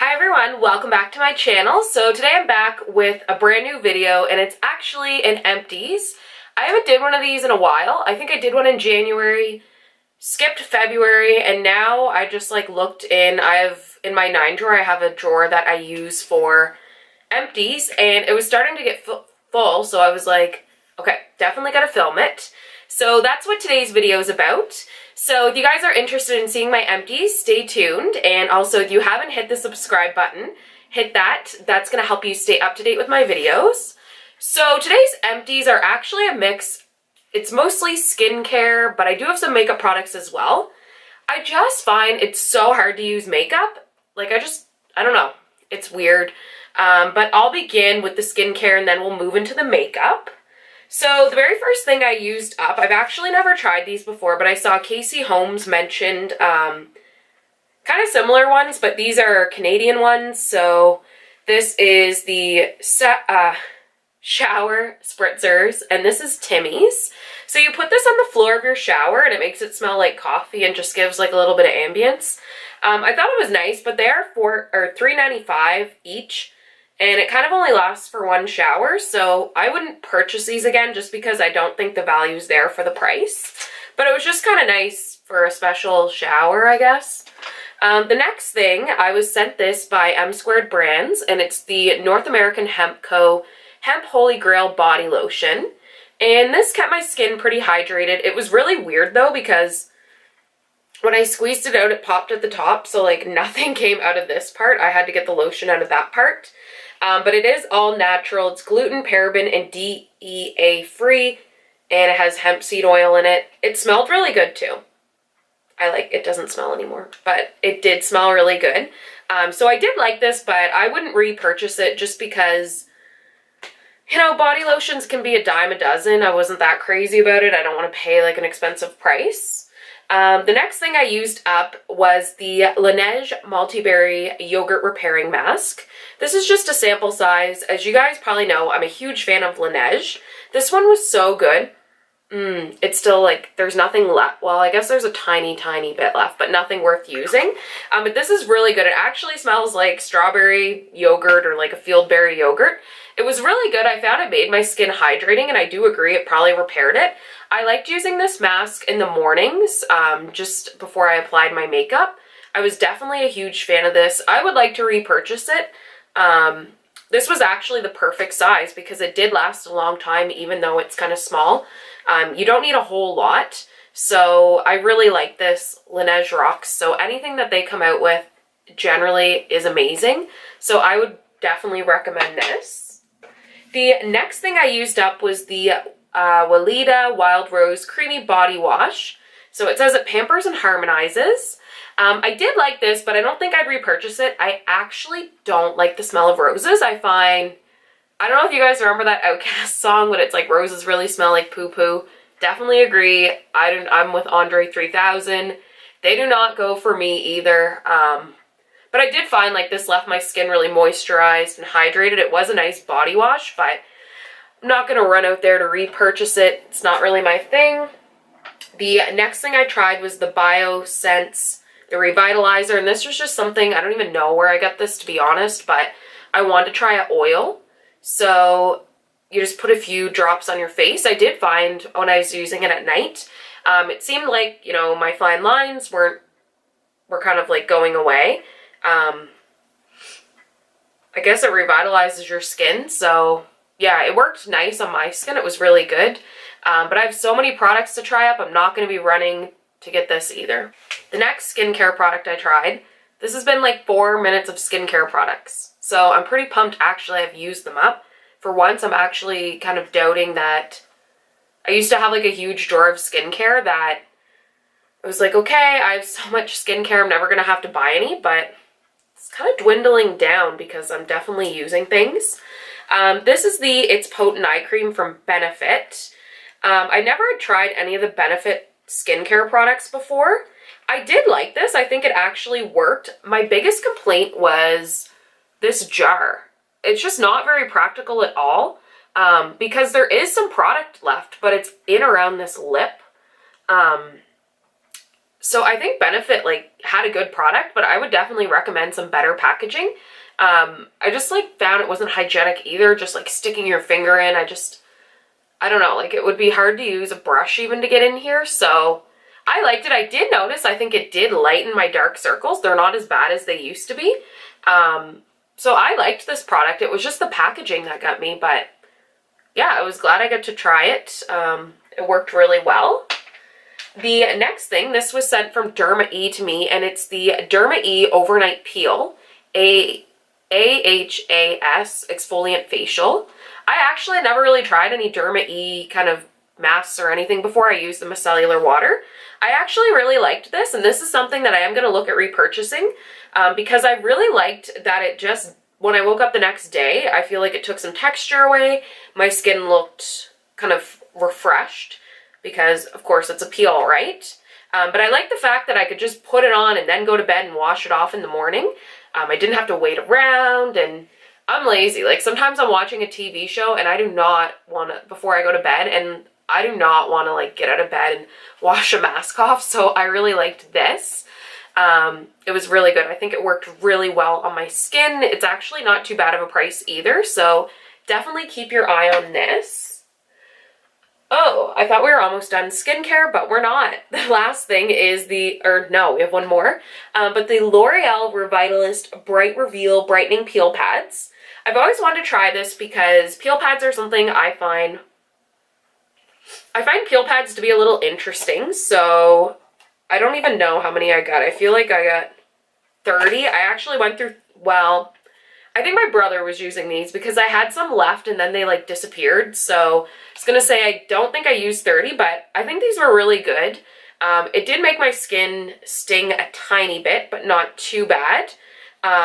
Hi everyone, welcome back to my channel. So today I'm back with a brand new video and it's actually an empties. I haven't did one of these in a while. I think I did one in January, skipped February, and now I just looked in. In my 9 drawer, I have a drawer that I use for empties and it was starting to get full, so I was like, okay, definitely gotta film it. So that's what today's video is about. So if you guys are interested in seeing my empties, stay tuned. And also, if you haven't hit the subscribe button, hit that. That's going to help you stay up to date with my videos. So today's empties are actually a mix. It's mostly skincare, but I do have some makeup products as well. I just find it's so hard to use makeup. I don't know. It's weird. But I'll begin with the skincare and then we'll move into the makeup. So the very first thing I used up, I've actually never tried these before, but I saw Casey Holmes mentioned kind of similar ones, but these are Canadian ones. So this is the shower spritzers, and this is Timmy's. So you put this on the floor of your shower and it makes it smell like coffee and just gives like a little bit of ambience. I thought it was nice, but they are $3.95 each. And it kind of only lasts for one shower, so I wouldn't purchase these again just because I don't think the value's there for the price. But it was just kind of nice for a special shower, I guess. The next thing, I was sent this by M Squared Brands, and it's the North American Hemp Co. Hemp Holy Grail Body Lotion. And this kept my skin pretty hydrated. It was really weird though because when I squeezed it out, it popped at the top, so like nothing came out of this part. I had to get the lotion out of that part. But it is all natural. It's gluten, paraben, and DEA free, and it has hemp seed oil in it. It smelled really good too. It doesn't smell anymore, but it did smell really good. So I did like this, but I wouldn't repurchase it just because, you know, body lotions can be a dime a dozen. I wasn't that crazy about it. I don't want to pay like an expensive price. The next thing I used up was the Laneige Multiberry Yogurt Repairing Mask. This is just a sample size. As you guys probably know, I'm a huge fan of Laneige. This one was so good. It's still there's nothing left. Well, I guess there's a tiny bit left, but nothing worth using. But this is really good. It actually smells like strawberry yogurt or like a fieldberry yogurt. It was really good. I found it made my skin hydrating, and I do agree it probably repaired it. I liked using this mask in the mornings, just before I applied my makeup. I was definitely a huge fan of this. I would like to repurchase it. This was actually the perfect size because it did last a long time, even though it's kind of small. You don't need a whole lot. So I really like this. Laneige rocks. So anything that they come out with generally is amazing. So I would definitely recommend this. The next thing I used up was the Weleda Wild Rose Creamy Body Wash. So it says it pampers and harmonizes. I did like this, but I don't think I'd repurchase it. I actually don't like the smell of roses. I don't know if you guys remember that Outkast song, but it's like roses really smell like poo-poo. Definitely agree. I'm with Andre 3000. They do not go for me either. But I did find this left my skin really moisturized and hydrated. It was a nice body wash, but I'm not going to run out there to repurchase it. It's not really my thing. The next thing I tried was the BioSense, the Revitalizer, and this was just something, I don't even know where I got this to be honest, but I wanted to try an oil. So you just put a few drops on your face. I did find when I was using it at night, it seemed like, you know, my fine lines were kind of going away. I guess it revitalizes your skin, so yeah, it worked nice on my skin. It was really good. But I have so many products to try up, I'm not going to be running to get this either. The next skincare product I tried, this has been 4 minutes of skincare products. So I'm pretty pumped actually I've used them up. For once, I'm actually kind of doubting that. I used to have a huge drawer of skincare that I was like, okay, I have so much skincare, I'm never going to have to buy any, but it's kind of dwindling down because I'm definitely using things. This is the It's Potent Eye Cream from Benefit. I never had tried any of the Benefit skincare products before. I did like this. I think it actually worked. My biggest complaint was this jar. It's just not very practical at all because there is some product left, but it's in around this lip. So I think Benefit like had a good product, but I would definitely recommend some better packaging. I just like found it wasn't hygienic either, just like sticking your finger in. I don't know, like it would be hard to use a brush even to get in here. So I liked it. I did notice, I think it did lighten my dark circles. They're not as bad as they used to be. So I liked this product. It was just the packaging that got me, but yeah, I was glad I got to try it. It worked really well. The next thing, this was sent from Derma E to me, and it's the Derma E Overnight Peel, AHAS Exfoliant Facial. I actually never really tried any Derma E kind of masks or anything before I used the micellar water. I actually really liked this, and this is something that I am going to look at repurchasing because I really liked that it just, when I woke up the next day, I feel like it took some texture away. My skin looked kind of refreshed because, of course, it's a peel, right? But I like the fact that I could just put it on and then go to bed and wash it off in the morning. I didn't have to wait around, and I'm lazy. Like, sometimes I'm watching a TV show and I do not want to, before I go to bed, and I do not want to, like, get out of bed and wash a mask off, so I really liked this. It was really good. I think it worked really well on my skin. It's actually not too bad of a price either, so definitely keep your eye on this. Oh, I thought we were almost done skincare, but we're not. The last thing is we have one more, but the L'Oreal Revitalist Bright Reveal Brightening Peel Pads. I've always wanted to try this because peel pads are something I find peel pads to be a little interesting, so I don't even know how many I got. I feel like I got 30. I actually went through, well, I think my brother was using these because I had some left and then they like disappeared. So I was going to say I don't think I used 30, but I think these were really good. It did make my skin sting a tiny bit, but not too bad.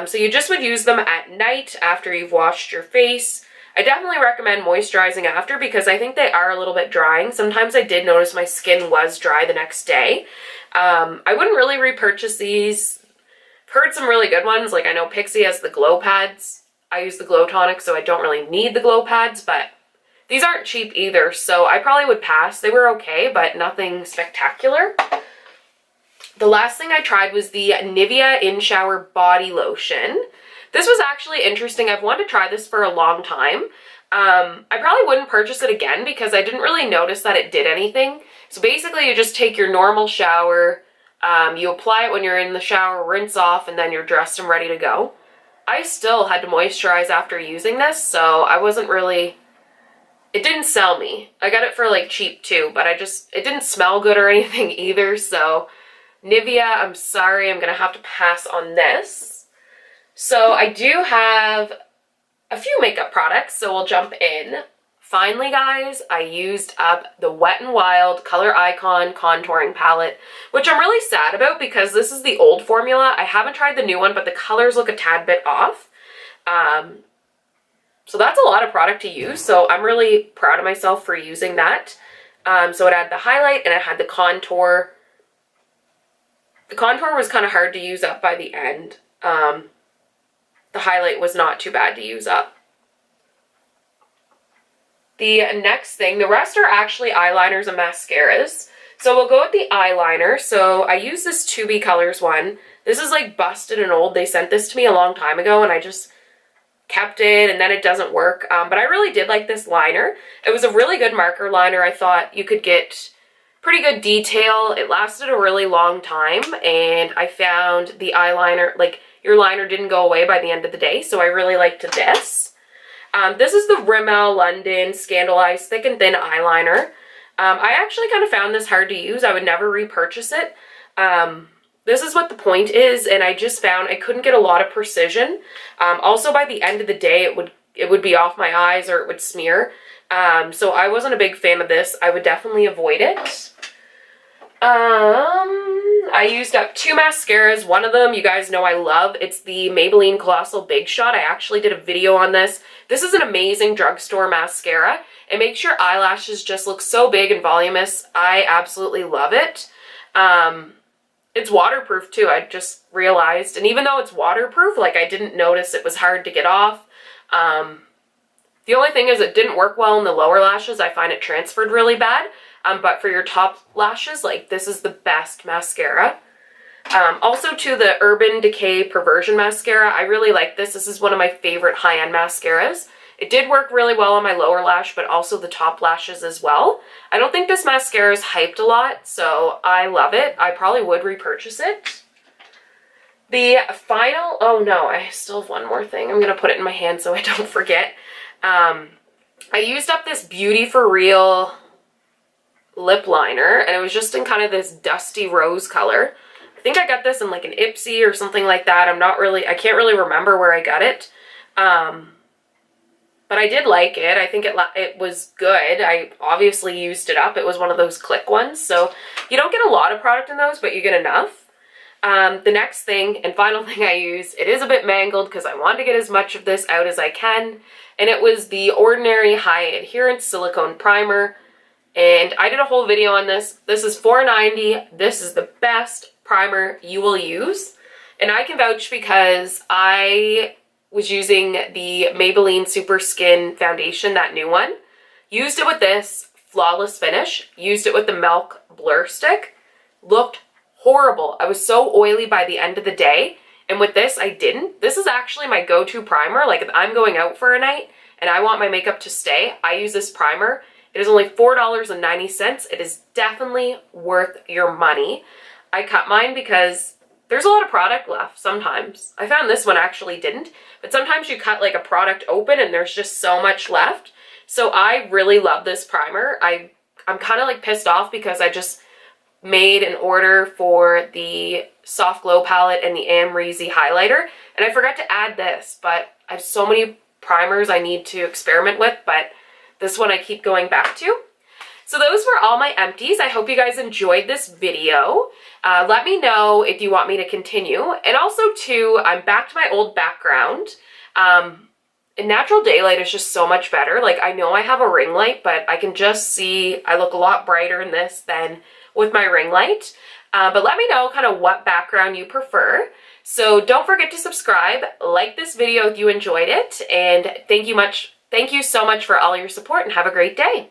So you just would use them at night after you've washed your face. I definitely recommend moisturizing after because I think they are a little bit drying. Sometimes I did notice my skin was dry the next day. I wouldn't really repurchase these. Heard some really good ones, like I know Pixie has the glow pads. I use the glow tonic, so I don't really need the glow pads, but these aren't cheap either, so I probably would pass. They were okay, but nothing spectacular. The last thing I tried was the Nivea In Shower Body Lotion. This was actually interesting. I've wanted to try this for a long time. I probably wouldn't purchase it again because I didn't really notice that it did anything. So basically you just take your normal shower, you apply it when you're in the shower, rinse off, and then you're dressed and ready to go. I still had to moisturize after using this, so I wasn't really, it didn't sell me. I got it for like cheap too, but it didn't smell good or anything either, so Nivea, I'm sorry, I'm gonna have to pass on this. So I do have a few makeup products, so we'll jump in. Finally, guys, I used up the Wet n Wild Color Icon Contouring Palette, which I'm really sad about because this is the old formula. I haven't tried the new one, but the colors look a tad bit off. So that's a lot of product to use, so I'm really proud of myself for using that. So it had the highlight and it had the contour. The contour was kind of hard to use up by the end. The highlight was not too bad to use up. The next thing, the rest are actually eyeliners and mascaras. So we'll go with the eyeliner. So I use this 2B Colors one. This is like busted and old. They sent this to me a long time ago and I just kept it and then it doesn't work. But I really did like this liner. It was a really good marker liner. I thought you could get pretty good detail. It lasted a really long time and I found the eyeliner, like your liner didn't go away by the end of the day. So I really liked this. This is the Rimmel London Scandaleyes Thick and Thin Eyeliner. I actually kind of found this hard to use. I would never repurchase it. This is what the point is, and I just found I couldn't get a lot of precision. Also, by the end of the day, it would be off my eyes or it would smear. So I wasn't a big fan of this. I would definitely avoid it. I used up 2 mascaras. One of them, you guys know I love. It's the Maybelline Colossal Big Shot. I actually did a video on this. This is an amazing drugstore mascara. It makes your eyelashes just look so big and voluminous. I absolutely love it. It's waterproof too, I just realized. And even though it's waterproof, like I didn't notice it was hard to get off. The only thing is it didn't work well in the lower lashes. I find it transferred really bad. But for your top lashes, like, this is the best mascara. Also to the Urban Decay Perversion Mascara, I really like this. This is one of my favorite high-end mascaras. It did work really well on my lower lash, but also the top lashes as well. I don't think this mascara is hyped a lot, so I love it. I probably would repurchase it. The final, oh no, I still have one more thing. I'm going to put it in my hand so I don't forget. I used up this Beauty For Real lip liner, and it was just in kind of this dusty rose color. I think I got this in like an Ipsy or something like that. I can't really remember where I got it. But I did like it. I think it was good. I obviously used it up. It was one of those click ones. So you don't get a lot of product in those, but you get enough. The next thing and final thing I used, it is a bit mangled because I wanted to get as much of this out as I can. And it was the Ordinary High Adherence Silicone Primer. And I did a whole video on this. This is $4.90. This is the best primer you will use. And I can vouch because I was using the Maybelline Super Skin Foundation, that new one. Used it with this, flawless finish. Used it with the Milk Blur Stick. Looked horrible. I was so oily by the end of the day. And with this, I didn't. This is actually my go-to primer. Like if I'm going out for a night and I want my makeup to stay, I use this primer. It is only $4.90. It is definitely worth your money. I cut mine because there's a lot of product left sometimes. I found this one actually didn't, but sometimes you cut like a product open and there's just so much left. So I really love this primer. I'm kind of like pissed off because I just made an order for the Soft Glow palette and the Amrezy highlighter, and I forgot to add this, but I have so many primers I need to experiment with, but this one I keep going back to. So those were all my empties. I hope you guys enjoyed this video. Let me know if you want me to continue. And also too, I'm back to my old background. In natural daylight is just so much better. Like I know I have a ring light, but I can just see I look a lot brighter in this than with my ring light. But let me know kind of what background you prefer. So don't forget to subscribe, like this video if you enjoyed it, and thank you so much for all your support and have a great day.